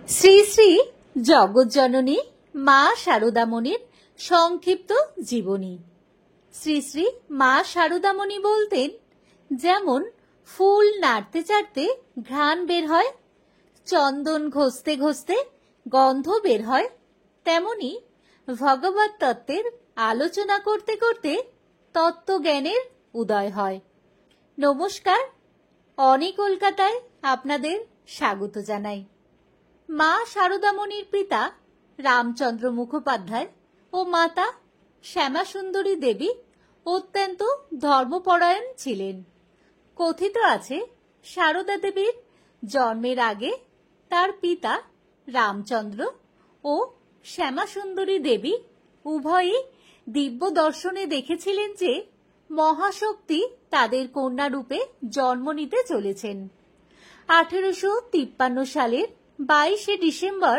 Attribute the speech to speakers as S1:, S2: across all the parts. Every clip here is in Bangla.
S1: শ্রী শ্রী জগজ্জননী মা শারদামণির সংক্ষিপ্ত জীবনী। শ্রী শ্রী মা শারদামণি বলতেন, যেমন ফুল নাড়তে চাড়তে ঘ্রাণ বের হয়, চন্দন ঘষতে ঘষতে গন্ধ বের হয়, তেমনি ভগবত তত্ত্বের আলোচনা করতে করতে তত্ত্বজ্ঞানের উদয় হয়। নমস্কার, অনি কলকাতায় আপনাদের স্বাগত জানাই। মা শারদামণির পিতা রামচন্দ্র মুখোপাধ্যায় ও মাতা শ্যামাসুন্দরী দেবী অত্যন্ত ধর্মপরায়ণ ছিলেন। কথিত আছে, শারদা দেবীর জন্মের আগে তার পিতা রামচন্দ্র ও শ্যামাসুন্দরী দেবী উভয়ই দিব্য দর্শনে দেখেছিলেন যে মহাশক্তি তাদের কন্যা রূপে জন্ম নিতে চলেছেন। 1853 সালের 22শে ডিসেম্বর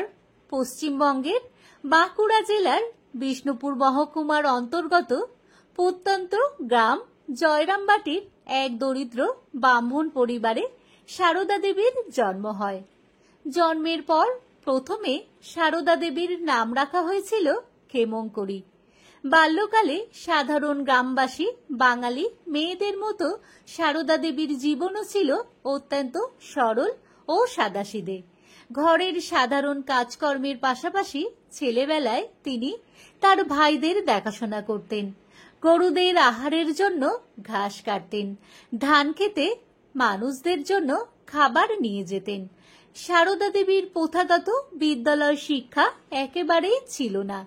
S1: পশ্চিমবঙ্গের বাঁকুড়া জেলার বিষ্ণুপুর মহকুমার অন্তর্গত প্রত্যন্ত গ্রাম জয়রামবাটির এক দরিদ্র ব্রাহ্মণ পরিবারে শারদা দেবীর জন্ম হয়। জন্মের পর প্রথমে শারদা দেবীর নাম রাখা হয়েছিল ক্ষেমঙ্করী। বাল্যকালে সাধারণ গ্রামবাসী বাঙালি মেয়েদের মতো শারদা দেবীর জীবনও ছিল অত্যন্ত সরল ও সাদাসিধে। ঘরের সাধারণ কাজকর্মের পাশাপাশি ছেলেবেলায় তিনি তার ভাইদের দেখাশোনা করতেন, গরুদের আহারের জন্য ঘাস কাটতেন, ধান খেতে মানুষদের জন্য খাবার নিয়ে যেতেন। শারদা দেবীর প্রথাগত বিদ্যালয় শিক্ষা একেবারেই ছিল না।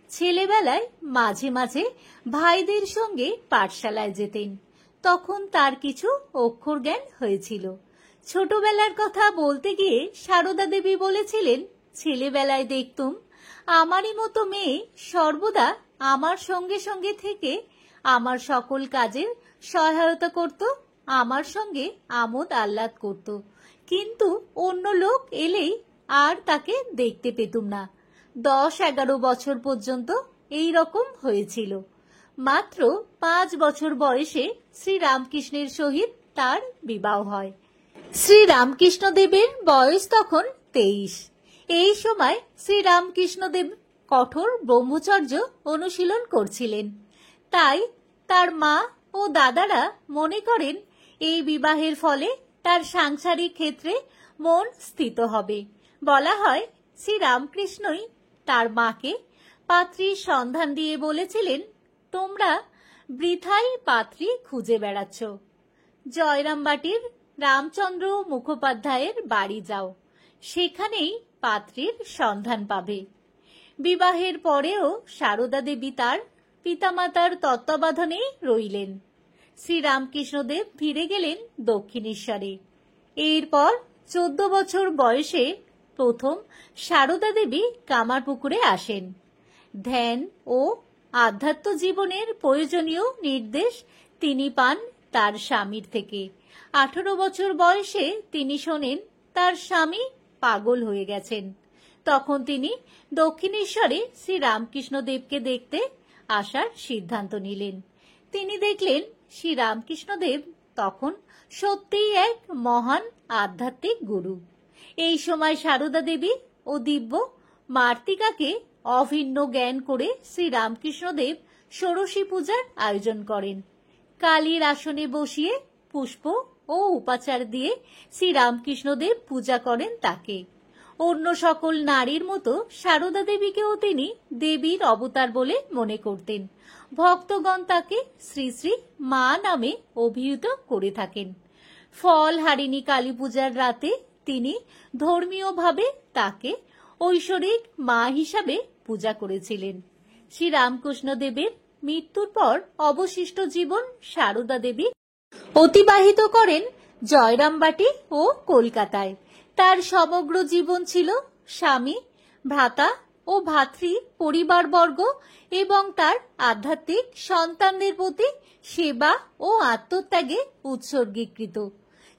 S1: ছেলেবেলায় মাঝে মাঝে ভাইদের সঙ্গে পাঠশালায় যেতেন। তখন তার কিছু অক্ষর জ্ঞান হয়েছিল। ছোটবেলার কথা বলতে গিয়ে শারদা দেবী বলেছিলেন, ছেলেবেলায় দেখতুম আমারই মতো মেয়ে সর্বদা আমার সঙ্গে সঙ্গে থেকে আমার সকল কাজের সহায়তা করত, আমার সঙ্গে আমোদ আহ্লাদ করত, কিন্তু অন্য লোক এলেই আর তাকে দেখতে পেতুম না। 10-11 বছর পর্যন্ত এই রকম হয়েছিল। মাত্র 5 বছর বয়সে শ্রী রামকৃষ্ণের সহিত তার বিবাহ হয়। শ্রী রামকৃষ্ণদেবের বয়স তখন 23। এই সময় শ্রী রামকৃষ্ণদেব কঠোর ব্রহ্মচর্য অনুশীলন করছিলেন। তাই তার মা ও দাদারা মনে করেন এই বিবাহের ফলে তার সাংসারিক ক্ষেত্রে মন স্থিত হবে। বলা হয়, শ্রী রামকৃষ্ণই তার মাকে পাত্রীর সন্ধান দিয়ে বলেছিলেন, তোমরা বৃথাই পাত্রী খুঁজে বেড়াচ্ছ, জয়রামবাটির রামচন্দ্র মুখোপাধ্যায়ের বাড়ি যাও, সেখানেই পাত্রীর সন্ধান পাবে। বিবাহের পরেও শারদা দেবী তার পিতামাতার তত্ত্বাবধানেই রইলেন। শ্রী রামকৃষ্ণদেব ফিরে গেলেন দক্ষিণেশ্বরে। এরপর 14 বছর বয়সে প্রথম শারদা দেবী কামারপুকুরে আসেন। ধ্যান ও আধ্যাত্ম জীবনের প্রয়োজনীয় নির্দেশ তিনি পান তার স্বামীর থেকে। 18 বছর বয়সে তিনি শোনেন তার স্বামী পাগল হয়ে গেছেন। তখন তিনি দক্ষিণেশ্বরে শ্রী রামকৃষ্ণদেবকে দেখতে আসার সিদ্ধান্ত নিলেন। তিনি দেখলেন শ্রী রামকৃষ্ণদেব তখন সত্যিই এক মহান আধ্যাত্মিক গুরু। এই সময় শারদা দেবী ও দিব্য মার্তিকাকে অভিন্ন জ্ঞান করে শ্রী রামকৃষ্ণদেব ষোড়শী পূজার আয়োজন করেন। কালীর আসনে বসিয়ে পুষ্প ও উপাচার দিয়ে শ্রী রামকৃষ্ণদেব পূজা করেন তাকে। অন্য সকল নারীর মতো শারদা দেবীকেও তিনি দেবীর অবতার বলে মনে করতেন। ভক্তগণ তাকে শ্রী শ্রী মা নামে অভিহিত করে থাকেন। ফল হারিণী কালী পূজার রাতে তিনি ধর্মীয়ভাবে তাকে ঐশ্বরিক মা হিসাবে পূজা করেছিলেন। শ্রী রামকৃষ্ণদেবের মৃত্যুর পর অবশিষ্ট জীবন শারদা দেবী অতিবাহিত করেন জয়রামবাটি ও কলকাতায়। তার সমগ্র জীবন ছিল স্বামী, ভ্রাতা ও ভাতৃ পরিবারবর্গ এবং তার আধ্যাত্মিক সন্তানদের প্রতি সেবা ও আত্মত্যাগে উৎসর্গীকৃত।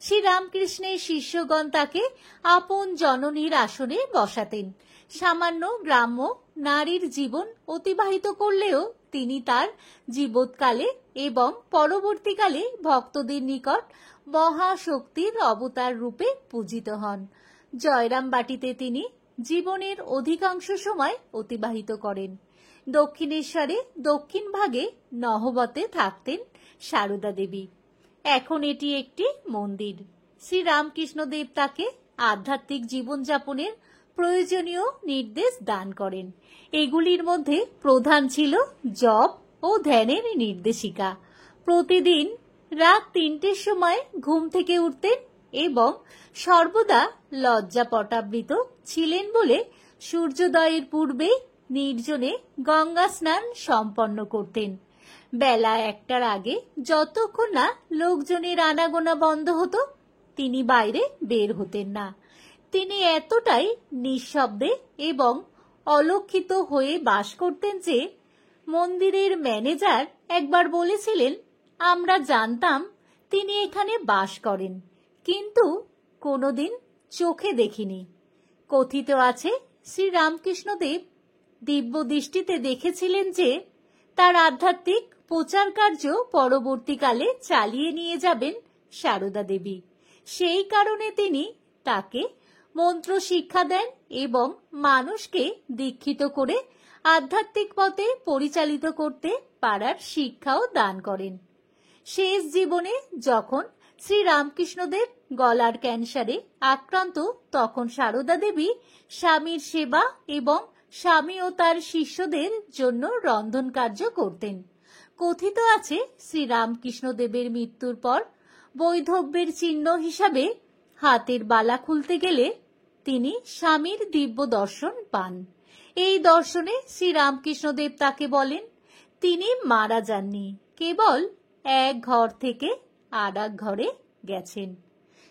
S1: শ্রী রামকৃষ্ণের শিষ্যগণ তাকে আপন জননীর আসনে বসাতেন। সামান্য গ্রাম্য নারীর জীবন অতিবাহিত করলেও তিনি তার জীবৎকালে এবং পরবর্তীকালে ভক্তদের নিকট মহাশক্তির অবতার রূপে পূজিত হন। জয়রামবাটিতে তিনি জীবনের অধিকাংশ সময় অতিবাহিত করেন। দক্ষিণেশ্বরে দক্ষিণ ভাগে নহবতে থাকতেন সারদা দেবী। এখন এটি একটি মন্দির। শ্রীরামকৃষ্ণদেব তাকে আধ্যাত্মিক জীবনযাপনের প্রয়োজনীয় নির্দেশ দান করেন। এগুলির মধ্যে প্রধান ছিল জপ ও ধ্যানের নির্দেশিকা। প্রতিদিন রাত ৩টের সময় ঘুম থেকে উঠতেন এবং সর্বদা লজ্জাপটাবৃত ছিলেন বলে সূর্যোদয়ের পূর্বে নির্জনে গঙ্গা স্নান সম্পন্ন করতেন। বেলা ১টার আগে যতক্ষণ না লোকজনের আনাগোনা বন্ধ হতো তিনি বাইরে বের হতেন না। তিনি এতটাই নিঃশব্দে এবং অলক্ষিত হয়ে বাস করতেন যে মন্দিরের ম্যানেজার একবার বলেছিলেন, আমরা জানতাম তিনি এখানে বাস করেন, কিন্তু কোনোদিন চোখে দেখিনি। কথিত আছে শ্রীরামকৃষ্ণদেব দিব্য দৃষ্টিতে দেখেছিলেন যে তার আধ্যাত্মিক প্রচার কার্য পরবর্তীকালে চালিয়ে নিয়ে যাবেন সারদা দেবী। সেই কারণে তিনি তাকে মন্ত্র শিক্ষা দেন এবং মানুষকে দীক্ষিত করে আধ্যাত্মিক পথে পরিচালিত করতে পারার শিক্ষাও দান করেন। শেষ জীবনে যখন শ্রীরামকৃষ্ণদেব গলার ক্যান্সারে আক্রান্ত, তখন সারদা দেবী স্বামীর সেবা এবং স্বামী ও তার শিষ্যদের জন্য রন্ধন কার্য করতেন। কথিত আছে শ্রীরামকৃষ্ণদেবের মৃত্যুর পর বৈধব্যের চিহ্ন হিসাবে হাতের বালা খুলতে গেলে তিনি স্বামীর দিব্য দর্শন পান। এই দর্শনে শ্রীরামকৃষ্ণদেব তাকে বলেন, তিনি মারা যাননি, কেবল এক ঘর থেকে আর এক ঘরে গেছেন।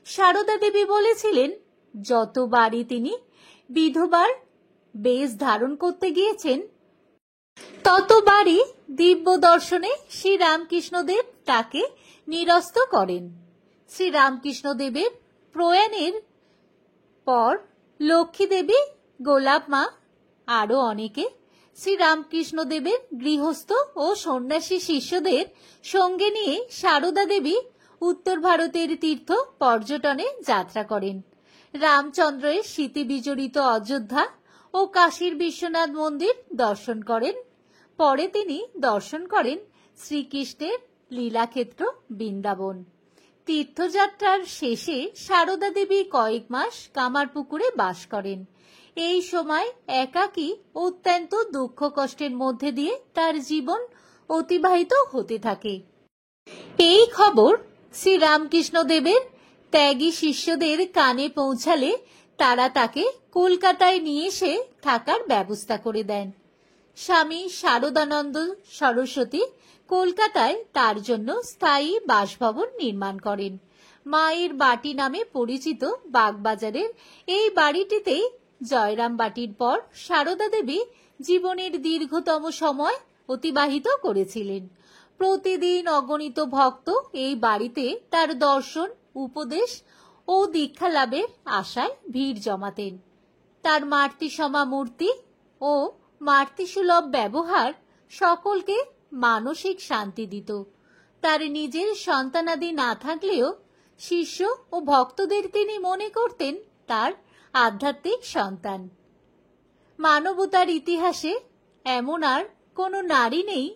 S1: সারদা দেবী বলেছিলেন, যতবারই তিনি বিধবার বেশ ধারণ করতে গিয়েছেন ততবারই দিব্য দর্শনে শ্রীরামকৃষ্ণদেব তাকে নিরস্ত করেন। শ্রীরামকৃষ্ণদেবের প্রয়াণের পর লক্ষ্মী দেবী, গোলাপ মা, আরো অনেকে শ্রীরামকৃষ্ণদেবের গৃহস্থ ও সন্ন্যাসী শিষ্যদের সঙ্গে নিয়ে সারদা দেবী উত্তর ভারতের তীর্থ পর্যটনে যাত্রা করেন। রামচন্দ্রের স্মৃতি বিজড়িত অযোধ্যা ও কাশীর বিশ্বনাথ মন্দির দর্শন করেন। পরে তিনি দর্শন করেন শ্রীকৃষ্ণের লীলাক্ষেত্র বৃন্দাবন। তীর্থযাত্রার শেষে সারদা দেবী কয়েক মাস কামারপুকুরে বাস করেন। এই সময় একাকী অত্যন্ত দুঃখ কষ্টের মধ্যে দিয়ে তার জীবন অতিবাহিত হতে থাকে। এই খবর শ্রীরামকৃষ্ণদেবের ত্যাগী শিষ্যদের কানে পৌঁছালে তারা তাকে কলকাতায় নিয়ে এসে থাকার ব্যবস্থা করে দেন। স্বামী শারদানন্দ সরস্বতী কলকাতায় তার জন্য স্থায়ী বাসভবন নির্মাণ করেন। মায়ের বাটি নামে পরিচিত বাগবাজারের এই বাড়িটিতেই জয়রাম বাটির পর সারদা দেবী জীবনের দীর্ঘতম সময় অতিবাহিত করেছিলেন। প্রতিদিন অগণিত ভক্ত এই বাড়িতে তার দর্শন, উপদেশ ও দীক্ষা লাভের আশায় ভিড় জমাতেন। তার মাতৃসমা মূর্তি ও মাতৃসুলভ ব্যবহার সকলকে মানসিক শান্তি দিত। তার নিজের সন্তানাদি না থাকলেও শিষ্য ও ভক্তদের তিনি মনে করতেন তার আধ্যাত্মিক সন্তান। মানবতার ইতিহাসে এমন আর কোনো নারী নেই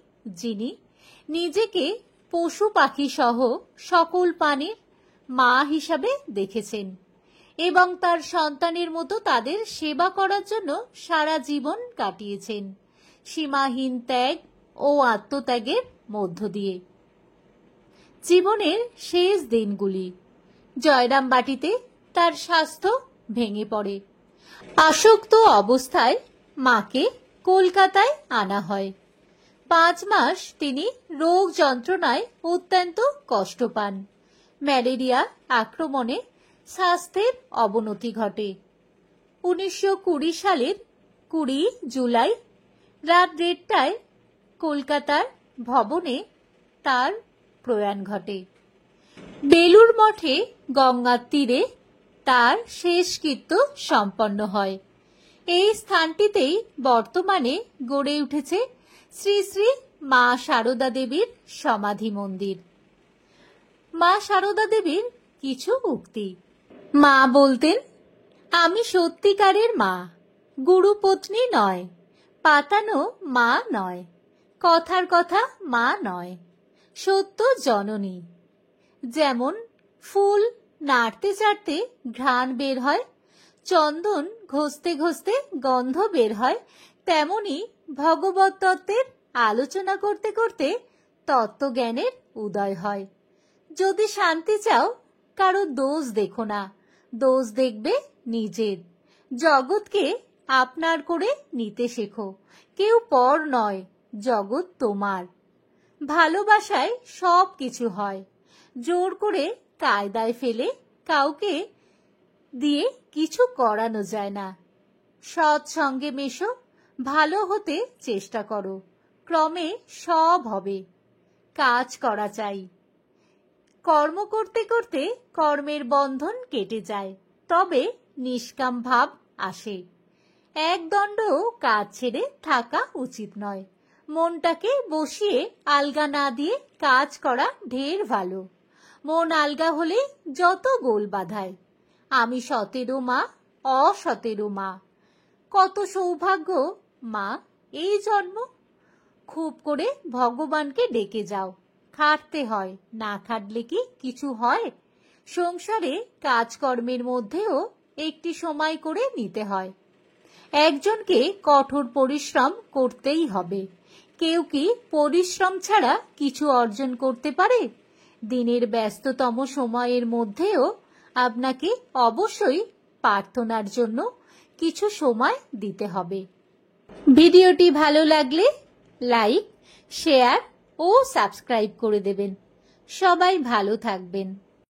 S1: যিনি নিজেকে পশু পাখি সহ সকল প্রাণীর মা হিসাবে দেখেছেন এবং তার সন্তানের মতো তাদের সেবা করার জন্য সারা জীবন কাটিয়েছেন, সীমাহীন ত্যাগ ও আত্মত্যাগের মধ্য দিয়ে। জীবনের শেষ দিনগুলি জয়রাম বাটিতে তার স্বাস্থ্য ভেঙে পড়ে। আসক্ত অবস্থায় মাকে কলকাতায় আনা হয়। 5 মাস তিনি রোগ যন্ত্রণায় অত্যন্ত কষ্ট পান। ম্যালেরিয়া আক্রমণে স্বাস্থ্যের অবনতি ঘটে। 1920 সালের 20 জুলাই রাত 1:30টায় কলকাতার ভবনে তার প্রয়াণ ঘটে। বেলুর মঠে গঙ্গার তীরে তার শেষকৃত্য সম্পন্ন হয়। এই স্থানটিতেই বর্তমানে গড়ে উঠেছে শ্রী শ্রী মা সারদা দেবীর সমাধি মন্দির। মা সারদা দেবীর কিছু উক্তি। মা বলতেন, আমি সত্যিকারের মা। গুরুপত্নী নয়, পাতানো মা নয়, কথার কথা মা নয়, সত্য জননী। যেমন ফুল নাড়তে চাড়তে ঘ্রাণ বের হয়, চন্দন ঘষতে ঘষতে গন্ধ বের হয়, তেমনি ভগবত তত্ত্বের আলোচনা করতে করতে তত্ত্বজ্ঞানের উদয় হয়। যদি শান্তি চাও, কারো দোষ দেখো না, দোষ দেখবে নিজের। জগৎকে আপনার করে নিতে শেখো, কেউ পর নয়, জগৎ তোমার। ভালোবাসায় সব কিছু হয়, জোর করে কায়দায় ফেলে কাউকে দিয়ে কিছু করানো যায় না। সৎ সঙ্গে মেশো, ভালো হতে চেষ্টা করো, ক্রমে সব হবে। কাজ করা চাই, কর্ম করতে করতে কর্মের বন্ধন কেটে যায়, তবে নিষ্কাম ভাব আসে। একদণ্ড কাজ ছেড়ে থাকা উচিত নয়। মনটাকে বসিয়ে আলগা না দিয়ে কাজ করা ঢের ভালো। মন আলগা হলে যত গোল বাধায়। আমি সতেরো মা, অসতেরো মা। কত সৌভাগ্য মা এই জন্ম। খুব করে ভগবানকে ডেকে যাও। খাটতে হয়, না খাটলে কি কিছু হয়? সংসারে কাজকর্মের মধ্যেও একটি সময় করে নিতে হয়। একজনকে কঠোর পরিশ্রম করতেই হবে। কেউ কি পরিশ্রম ছাড়া কিছু অর্জন করতে পারে? দিনের ব্যস্ততম সময়ের মধ্যেও আপনাকে অবশ্যই প্রার্থনার জন্য কিছু সময় দিতে হবে। ভিডিওটি ভালো লাগলে লাইক, শেয়ার ও সাবস্ক্রাইব করে দেবেন। সবাই ভালো থাকবেন।